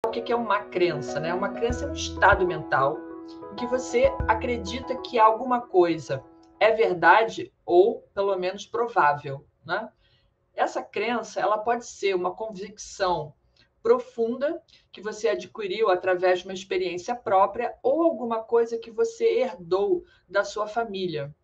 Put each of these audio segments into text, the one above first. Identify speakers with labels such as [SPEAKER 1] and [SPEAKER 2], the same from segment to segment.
[SPEAKER 1] O que é uma crença, né? Uma crença é um estado mental em que você acredita que alguma coisa é verdade ou, pelo menos, provável, né? Essa crença, ela pode ser uma convicção profunda que você adquiriu através de uma experiência própria ou alguma coisa que você herdou da sua família,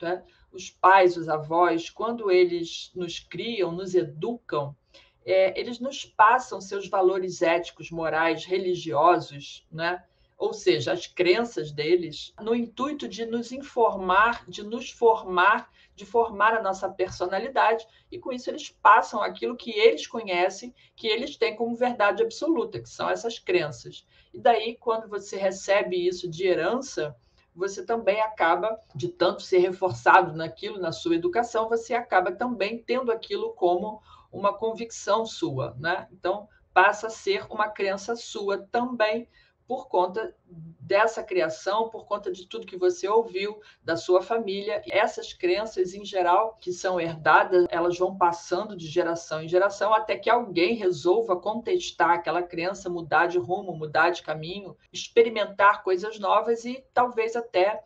[SPEAKER 1] né? Os pais, os avós, quando eles nos criam, nos educam, eles nos passam seus valores éticos, morais, religiosos, né? Ou seja, as crenças deles, no intuito de nos informar, de nos formar, de formar a nossa personalidade, e com isso eles passam aquilo que eles conhecem, que eles têm como verdade absoluta, que são essas crenças. E daí, quando você recebe isso de herança, você também acaba, de tanto ser reforçado naquilo, na sua educação, você acaba também tendo aquilo como uma convicção sua, né? Então, passa a ser uma crença sua também, por conta dessa criação, por conta de tudo que você ouviu da sua família. Essas crenças, em geral, que são herdadas, elas vão passando de geração em geração até que alguém resolva contestar aquela crença, mudar de rumo, mudar de caminho, experimentar coisas novas e talvez até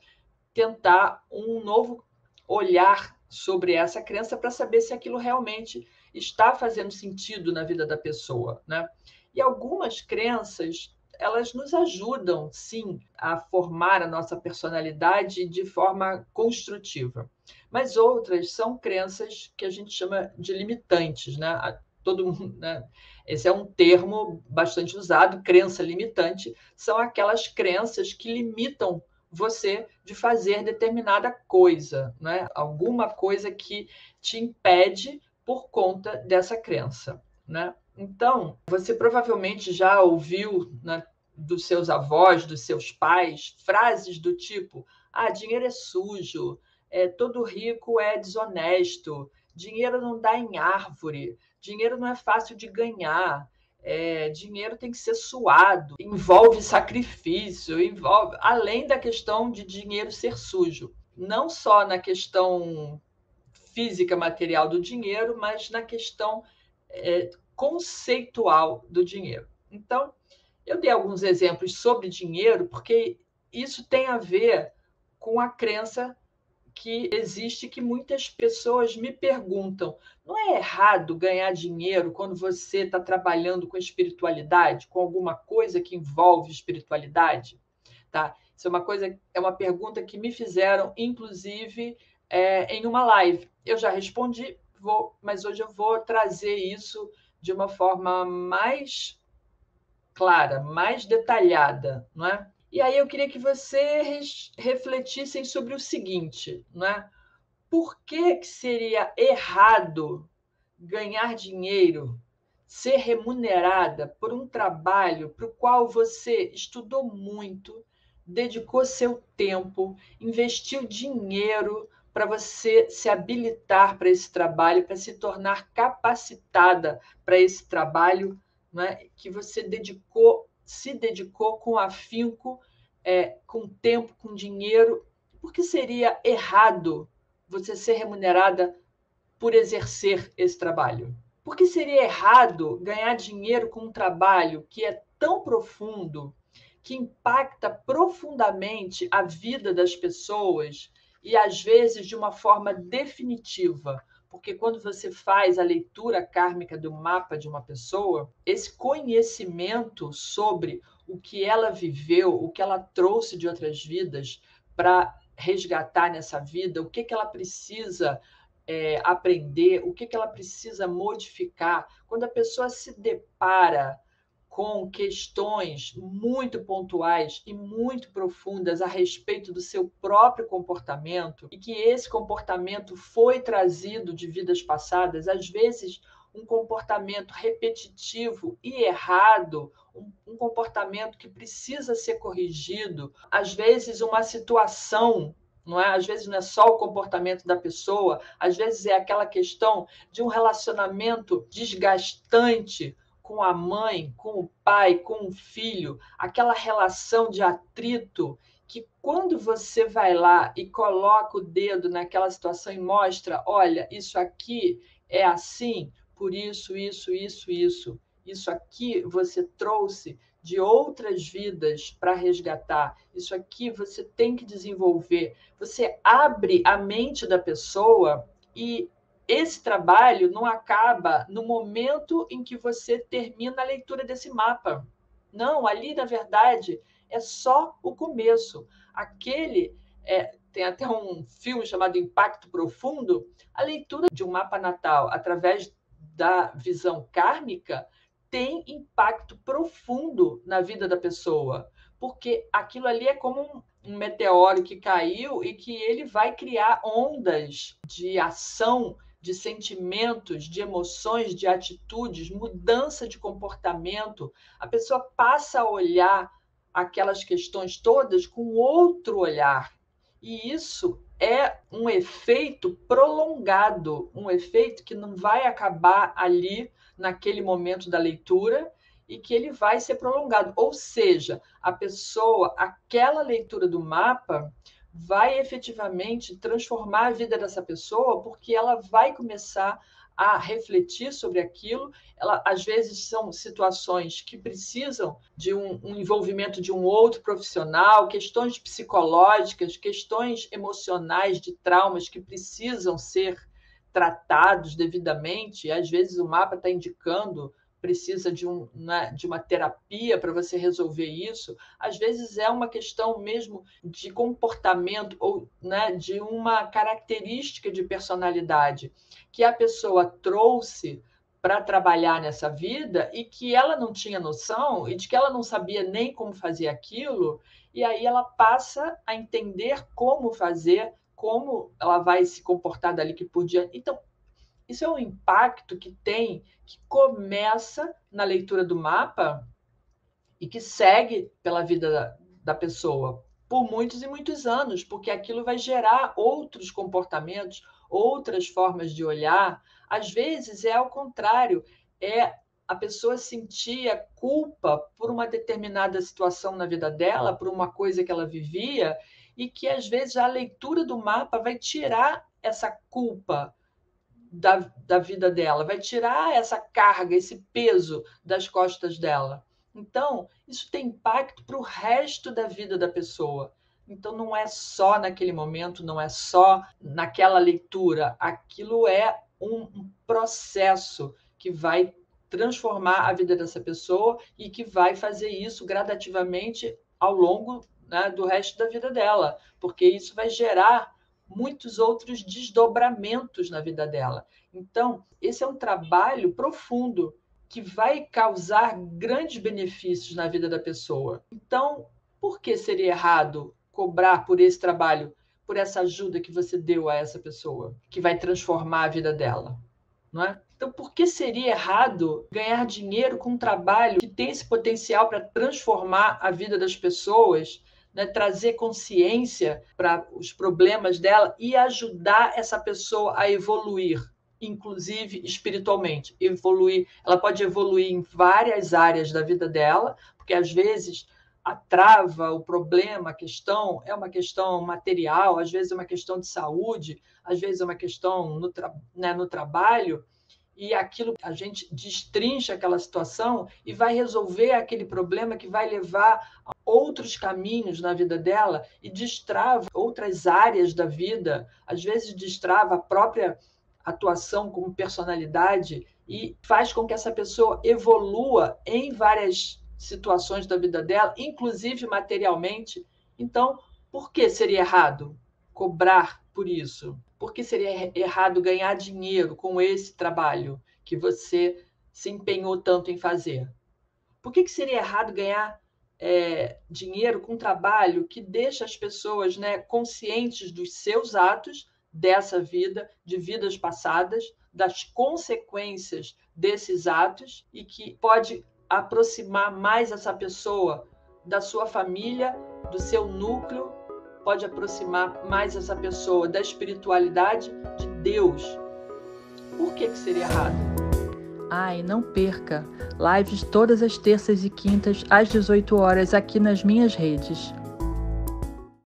[SPEAKER 1] tentar um novo olhar sobre essa crença para saber se aquilo realmente está fazendo sentido na vida da pessoa, né? E algumas crenças, elas nos ajudam, sim, a formar a nossa personalidade de forma construtiva. Mas outras são crenças que a gente chama de limitantes, né? Todo mundo, né? Esse é um termo bastante usado, crença limitante, são aquelas crenças que limitam você de fazer determinada coisa, né? Alguma coisa que te impede por conta dessa crença, né? Então, você provavelmente já ouviu, né, dos seus avós, dos seus pais, frases do tipo: ah, dinheiro é sujo, todo rico é desonesto, dinheiro não dá em árvore, dinheiro não é fácil de ganhar, dinheiro tem que ser suado, envolve sacrifício, envolve, além da questão de dinheiro ser sujo, não só na questão física, material do dinheiro, mas na questão conceitual do dinheiro. Então, eu dei alguns exemplos sobre dinheiro, porque isso tem a ver com a crença que existe, que muitas pessoas me perguntam: não é errado ganhar dinheiro quando você está trabalhando com espiritualidade, com alguma coisa que envolve espiritualidade? Tá? Isso é uma pergunta que me fizeram, inclusive, em uma live. Eu já respondi, mas hoje eu vou trazer isso de uma forma mais clara, mais detalhada, não é? E aí eu queria que vocês refletissem sobre o seguinte, não é? Por que seria errado ganhar dinheiro, ser remunerada por um trabalho para o qual você estudou muito, dedicou seu tempo, investiu dinheiro para você se habilitar para esse trabalho, para se tornar capacitada para esse trabalho, né, que você se dedicou com afinco, com tempo, com dinheiro? Por que seria errado você ser remunerada por exercer esse trabalho? Por que seria errado ganhar dinheiro com um trabalho que é tão profundo, que impacta profundamente a vida das pessoas e, às vezes, de uma forma definitiva? Porque quando você faz a leitura kármica do mapa de uma pessoa, esse conhecimento sobre o que ela viveu, o que ela trouxe de outras vidas para resgatar nessa vida, o que ela precisa aprender, o que ela precisa modificar. Quando a pessoa se depara com questões muito pontuais e muito profundas a respeito do seu próprio comportamento, e que esse comportamento foi trazido de vidas passadas, às vezes um comportamento repetitivo e errado, um comportamento que precisa ser corrigido, às vezes uma situação, não é? Às vezes não é só o comportamento da pessoa, às vezes é aquela questão de um relacionamento desgastante com a mãe, com o pai, com o filho, aquela relação de atrito que, quando você vai lá e coloca o dedo naquela situação e mostra: olha, isso aqui é assim, por isso, isso, isso, isso, isso aqui você trouxe de outras vidas para resgatar, isso aqui você tem que desenvolver. Você abre a mente da pessoa e esse trabalho não acaba no momento em que você termina a leitura desse mapa. Não, ali, na verdade, é só o começo. Tem até um filme chamado Impacto Profundo. A leitura de um mapa natal através da visão kármica tem impacto profundo na vida da pessoa, porque aquilo ali é como um meteoro que caiu e que ele vai criar ondas de ação, de sentimentos, de emoções, de atitudes, mudança de comportamento. A pessoa passa a olhar aquelas questões todas com outro olhar. E isso é um efeito prolongado, um efeito que não vai acabar ali naquele momento da leitura e que ele vai ser prolongado. Ou seja, a pessoa, aquela leitura do mapa vai efetivamente transformar a vida dessa pessoa, porque ela vai começar a refletir sobre aquilo. Às vezes são situações que precisam de um envolvimento de um outro profissional, questões psicológicas, questões emocionais de traumas que precisam ser tratados devidamente. Às vezes o mapa está indicando precisa de uma terapia para você resolver isso. Às vezes é uma questão mesmo de comportamento ou de uma característica de personalidade que a pessoa trouxe para trabalhar nessa vida e que ela não tinha noção e de que ela não sabia nem como fazer aquilo, e aí ela passa a entender como fazer, como ela vai se comportar dali por diante. Então, isso é um impacto que começa na leitura do mapa e que segue pela vida da pessoa por muitos e muitos anos, porque aquilo vai gerar outros comportamentos, outras formas de olhar. Às vezes é ao contrário, é a pessoa sentir a culpa por uma determinada situação na vida dela, por uma coisa que ela vivia, e que às vezes a leitura do mapa vai tirar essa culpa da vida dela, vai tirar essa carga, esse peso das costas dela. Então, isso tem impacto para o resto da vida da pessoa. Então, não é só naquele momento, não é só naquela leitura. Aquilo é um processo que vai transformar a vida dessa pessoa e que vai fazer isso gradativamente ao longo, do resto da vida dela, porque isso vai gerar muitos outros desdobramentos na vida dela. Então, esse é um trabalho profundo que vai causar grandes benefícios na vida da pessoa. Então, por que seria errado cobrar por esse trabalho, por essa ajuda que você deu a essa pessoa, que vai transformar a vida dela? Não é? Então, por que seria errado ganhar dinheiro com um trabalho que tem esse potencial para transformar a vida das pessoas, trazer consciência para os problemas dela e ajudar essa pessoa a evoluir, inclusive espiritualmente? Ela pode evoluir em várias áreas da vida dela, porque às vezes a trava, o problema, a questão é uma questão material, às vezes é uma questão de saúde, às vezes é uma questão no trabalho, e aquilo a gente destrincha aquela situação e vai resolver aquele problema que vai levar a outros caminhos na vida dela e destrava outras áreas da vida, às vezes destrava a própria atuação como personalidade e faz com que essa pessoa evolua em várias situações da vida dela, inclusive materialmente. Então, por que seria errado cobrar por isso? Por que seria errado ganhar dinheiro com esse trabalho que você se empenhou tanto em fazer? Por que seria errado ganhar dinheiro com um trabalho que deixa as pessoas conscientes dos seus atos, dessa vida, de vidas passadas, das consequências desses atos, e que pode aproximar mais essa pessoa da sua família, do seu núcleo, pode aproximar mais essa pessoa da espiritualidade, de Deus? Por que seria errado?
[SPEAKER 2] Ai, não perca! Lives todas as terças e quintas às 18 horas aqui nas minhas redes.